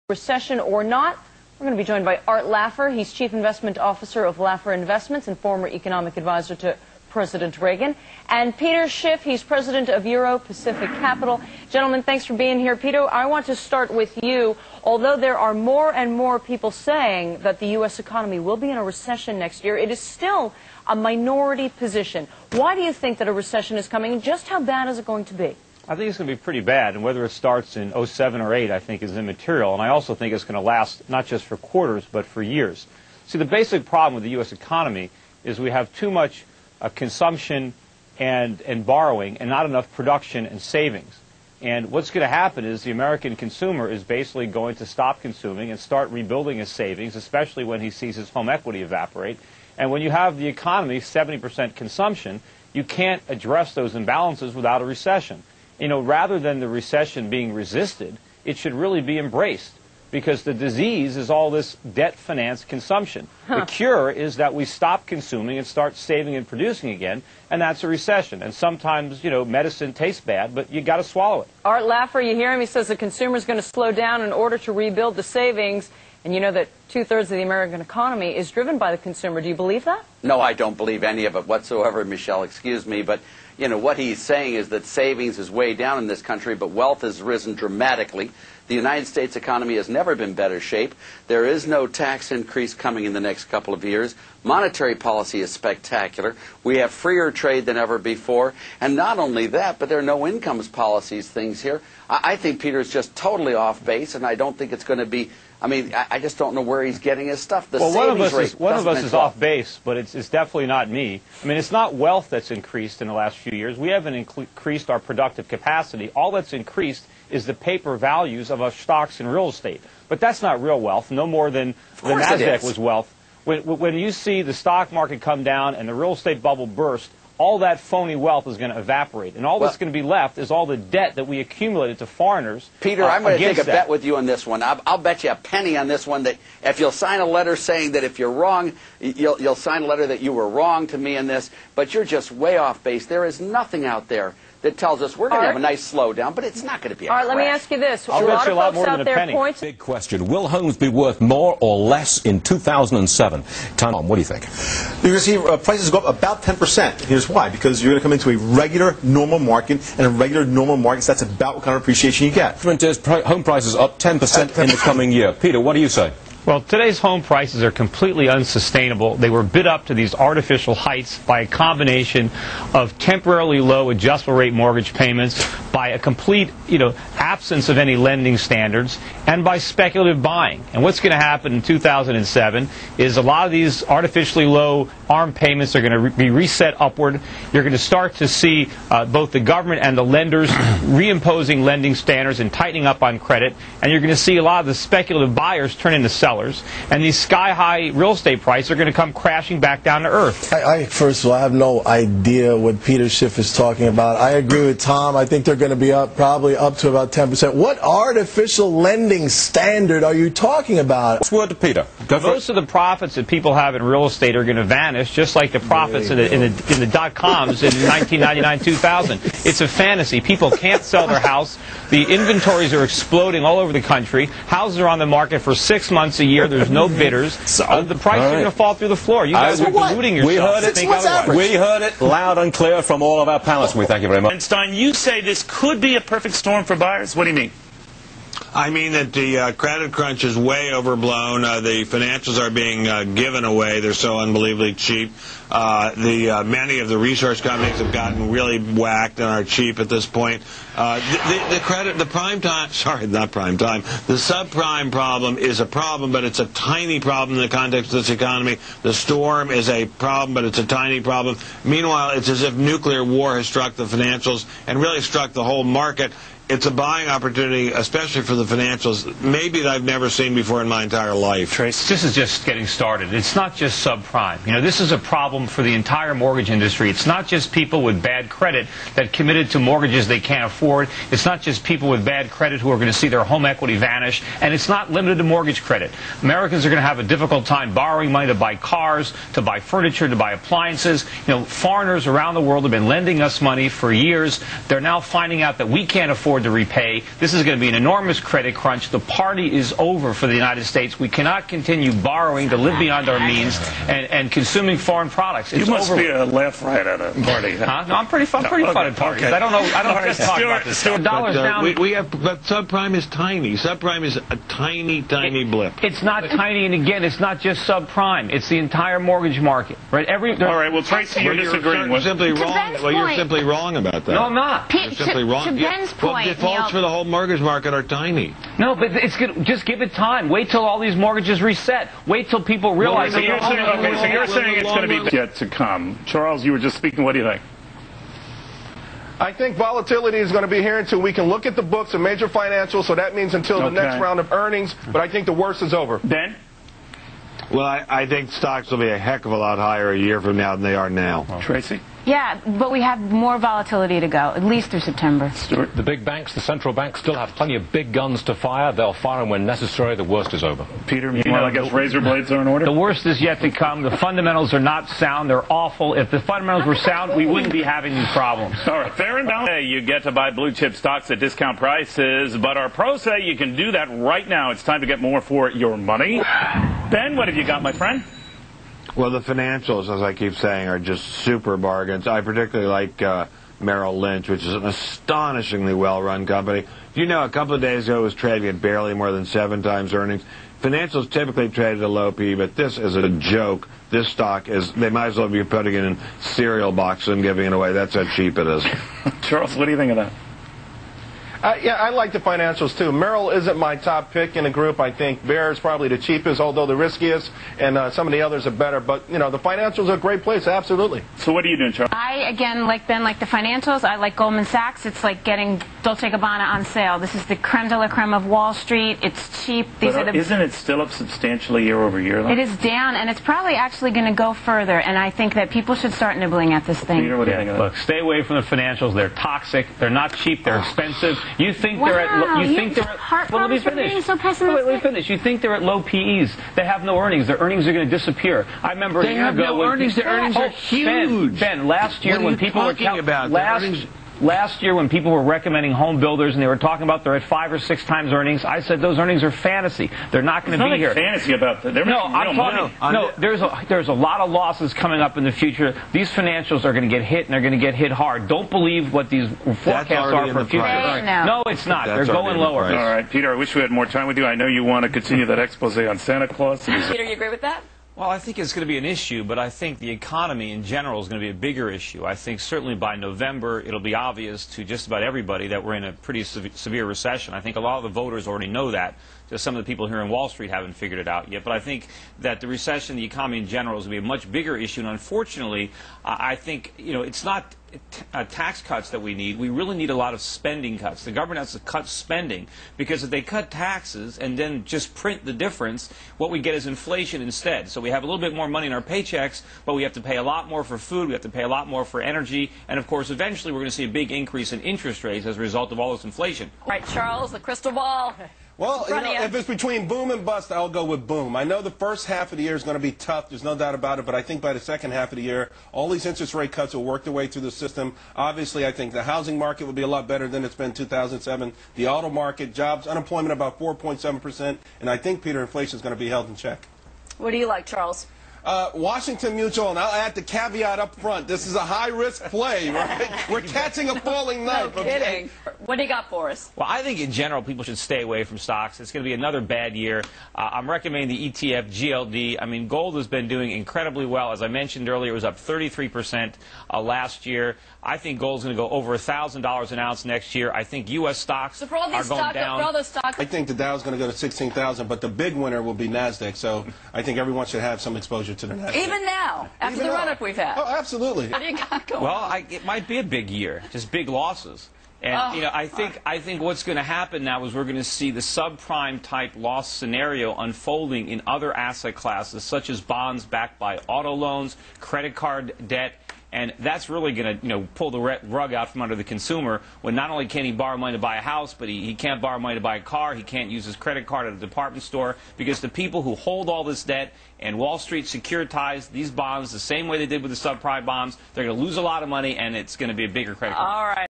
Recession or not, we're going to be joined by Art Laffer. He's Chief Investment Officer of Laffer Investments and former economic advisor to President Reagan. And Peter Schiff, he's president of Euro Pacific Capital. Gentlemen, thanks for being here. Peter, I want to start with you. Although there are more and more people saying that the U.S. economy will be in a recession next year, it is still a minority position. Why do you think that a recession is coming, and just how bad is it going to be? I think it's going to be pretty bad, and whether it starts in 07 or 8, I think, is immaterial. And I also think it's going to last not just for quarters, but for years. See, the basic problem with the U.S. economy is we have too much consumption and borrowing and not enough production and savings. And what's going to happen is the American consumer is basically going to stop consuming and start rebuilding his savings, especially when he sees his home equity evaporate. And when you have the economy 70% consumption, you can't address those imbalances without a recession. You know, rather than the recession being resisted, it should really be embraced, because the disease is all this debt-financed consumption. The cure is that we stop consuming and start saving and producing again, and that's a recession. And sometimes, you know, medicine tastes bad, but you got to swallow it. Art Laffer, you hear him? He says the consumer's going to slow down in order to rebuild the savings. And you know that two-thirds of the American economy is driven by the consumer. Do you believe that? No, I don't believe any of it whatsoever, Michelle. Excuse me. But, you know, what he's saying is that savings is way down in this country, but wealth has risen dramatically. The United States economy has never been in better shape. There is no tax increase coming in the next couple of years. Monetary policy is spectacular. We have freer trade than ever before. And not only that, but there are no incomes policies things here. I think Peter's just totally off base, and I don't think it's going to be... I mean, I just don't know where he's getting his stuff. The well, one of us is off off base, but it's definitely not me. I mean, it's not wealth that's increased in the last few years. We haven't increased our productive capacity. All that's increased is the paper values of our stocks and real estate. But that's not real wealth, no more than the NASDAQ was wealth. When you see the stock market come down and the real estate bubble burst, all that phony wealth is going to evaporate. And all that's going to be left is all the debt that we accumulated to foreigners. Peter, I'm going to take a bet with you on this one. I'll bet you a penny on this one that if you'll sign a letter saying that if you're wrong, you'll sign a letter that you were wrong to me in this, but you're just way off base. There is nothing out there that tells us we're going to have a nice slowdown, but it's not going to be a crash. Let me ask you this. I'll bet you a lot more than a penny. Big question. Will homes be worth more or less in 2007? Tom, what do you think? You're going to see prices go up about 10%. Here's why. Because you're going to come into a regular, normal market, and in regular, normal markets, that's about what kind of appreciation you get. Home prices up 10% in the coming year. Peter, what do you say? Well, today's home prices are completely unsustainable. They were bid up to these artificial heights by a combination of temporarily low adjustable rate mortgage payments, by a complete, absence of any lending standards, and by speculative buying. And what's going to happen in 2007 is a lot of these artificially low ARM payments are going to be reset upward. You're going to start to see both the government and the lenders reimposing lending standards and tightening up on credit. And you're going to see a lot of the speculative buyers turn into sellers. And these sky-high real estate prices are going to come crashing back down to earth. First of all, I have no idea what Peter Schiff is talking about. I agree with Tom. I think they're going to be probably up to about 10%. What artificial lending standard are you talking about? What's word to Peter? Most of the profits that people have in real estate are going to vanish, just like the profits in the dot-coms in 1999-2000. It's a fantasy. People can't sell their house. The inventories are exploding all over the country. Houses are on the market for 6 months a year. There's no bidders. The price is going to fall through the floor. You guys are deluding yourself. We heard it loud and clear from all of our panelists. We thank you very much. Einstein, you say this could be a perfect storm for buyers. What do you mean? I mean that the credit crunch is way overblown. The financials are being given away. They're so unbelievably cheap. Many of the resource companies have gotten really whacked and are cheap at this point. The subprime problem is a problem, but it's a tiny problem in the context of this economy. The storm is a problem, but it's a tiny problem. Meanwhile, it's as if nuclear war has struck the financials and really struck the whole market. It's a buying opportunity, especially for the financials, maybe that I've never seen before in my entire life. Trace, this is just getting started. It's not just subprime. This is a problem for the entire mortgage industry. It's not just people with bad credit that committed to mortgages they can't afford. It's not just people with bad credit who are going to see their home equity vanish. And it's not limited to mortgage credit. Americans are going to have a difficult time borrowing money to buy cars, to buy furniture, to buy appliances. Foreigners around the world have been lending us money for years. They're now finding out that we can't afford afford to repay. This is going to be an enormous credit crunch. The party is over for the United States. We cannot continue borrowing to live beyond our means and consuming foreign products. It's you must over. be a laugh right at a party. Huh? No, I'm pretty fun at parties. Okay. I don't just talk about this. The dollar's down. But subprime is tiny. Subprime is a tiny blip. It's not tiny, and again, it's not just subprime. It's the entire mortgage market, right? All right, well, Tracy, you're disagreeing with. Simply wrong. Well, you're simply wrong about that. No, I'm not. You're simply wrong. To Ben's point, well, defaults for the whole mortgage market are tiny. No, but it's good. Just give it time. Wait till all these mortgages reset. Wait till people realize. So you're saying it's going to be yet to come. Charles, you were just speaking. What do you think? I think volatility is going to be here until we can look at the books of major financials, so that means until the next round of earnings, but I think the worst is over. Ben? Well, I think stocks will be a heck of a lot higher a year from now than they are now. Tracy? Yeah, but we have more volatility to go, at least through September. Stuart? The big banks, the central banks, still have plenty of big guns to fire. They'll fire them when necessary. The worst is over. Peter, meanwhile, I guess razor blades are in order? The worst is yet to come. The fundamentals are not sound. They're awful. If the fundamentals were sound, we wouldn't be having these problems. All right, fair and balanced. You get to buy blue chip stocks at discount prices, but our pros say you can do that right now. It's time to get more for your money. Ben, what have you got, my friend? Well, the financials, as I keep saying, are just super bargains. I particularly like Merrill Lynch, which is an astonishingly well-run company. You know, a couple of days ago it was trading at barely more than 7 times earnings. Financials typically trade at a low P, but this is a joke. This stock is, they might as well be putting it in cereal boxes and giving it away. That's how cheap it is. Charles, what do you think of that? Yeah, I like the financials, too. Merrill isn't my top pick in the group. I think Bear is probably the cheapest, although the riskiest, and some of the others are better. But, you know, the financials are a great place, absolutely. So what are you doing, Charles? I, again, like Ben, like the financials. I like Goldman Sachs. It's like getting Dolce & Gabbana on sale. This is the creme de la creme of Wall Street. It's cheap. Isn't it still up substantially year over year, though? It is down, and it's probably actually going to go further. And I think that people should start nibbling at this thing. Peter, what do you think of that? Look, stay away from the financials. They're toxic. They're not cheap. They're expensive. You think they're at well, let me finish. So pessimistic. Let me finish. You think they're at low PEs. They have no earnings. Their earnings are going to disappear. I remember a year ago. They have no earnings. Their earnings are huge. Ben, last year when people were talking about last year when people were recommending home builders and they were talking about they're at 5 or 6 times earnings, I said those earnings are fantasy. They're not going to be here. There's nothing fantasy about that. They're making real money. No, there's a lot of losses coming up in the future. These financials are going to get hit, and they're going to get hit hard. Don't believe what these forecasts are for future. No, it's not. They're going lower. All right, Peter, I wish we had more time with you. I know you want to continue that expose on Santa Claus. Peter, you agree with that? Well, I think it's going to be an issue, but I think the economy in general is going to be a bigger issue. I think certainly by November it'll be obvious to just about everybody that we're in a pretty severe recession. I think a lot of the voters already know that. Just some of the people here in Wall Street haven't figured it out yet. But I think that the recession, the economy in general, is going to be a much bigger issue. And unfortunately, I think, you know, it's not tax cuts that we need. We really need a lot of spending cuts. The government has to cut spending because if they cut taxes and then just print the difference, what we get is inflation instead. So we have a little bit more money in our paychecks, but we have to pay a lot more for food. We have to pay a lot more for energy. And, of course, eventually we're going to see a big increase in interest rates as a result of all this inflation. All right, Charles, the crystal ball. Well, you know, if it's between boom and bust, I'll go with boom. I know the first half of the year is going to be tough. There's no doubt about it. But I think by the second half of the year, all these interest rate cuts will work their way through the system. Obviously, I think the housing market will be a lot better than it's been in 2007. The auto market, jobs, unemployment about 4.7%. And I think, Peter, inflation is going to be held in check. What do you like, Charles? Washington Mutual, and I'll add the caveat up front. This is a high-risk play, right? We're catching a falling knife. No kidding. What do you got for us? Well, I think in general people should stay away from stocks. It's going to be another bad year. I'm recommending the ETF GLD. I mean, gold has been doing incredibly well. As I mentioned earlier, it was up 33% last year. I think gold's going to go over $1,000 an ounce next year. I think U.S. stocks are going down. For all those stocks. I think the Dow's going to go to 16,000, but the big winner will be NASDAQ. So I think everyone should have some exposure to the NASDAQ. Even now, after the run-up we've had. Oh, absolutely. What do you got going? Well, it might be a big year, just big losses. And, you know, I think what's going to happen now is we're going to see the subprime type loss scenario unfolding in other asset classes, such as bonds backed by auto loans, credit card debt. And that's really going to, you know, pull the rug out from under the consumer when not only can he borrow money to buy a house, but he can't borrow money to buy a car. He can't use his credit card at a department store because the people who hold all this debt and Wall Street securitized these bonds the same way they did with the subprime bonds, they're going to lose a lot of money and it's going to be a bigger credit card. All right.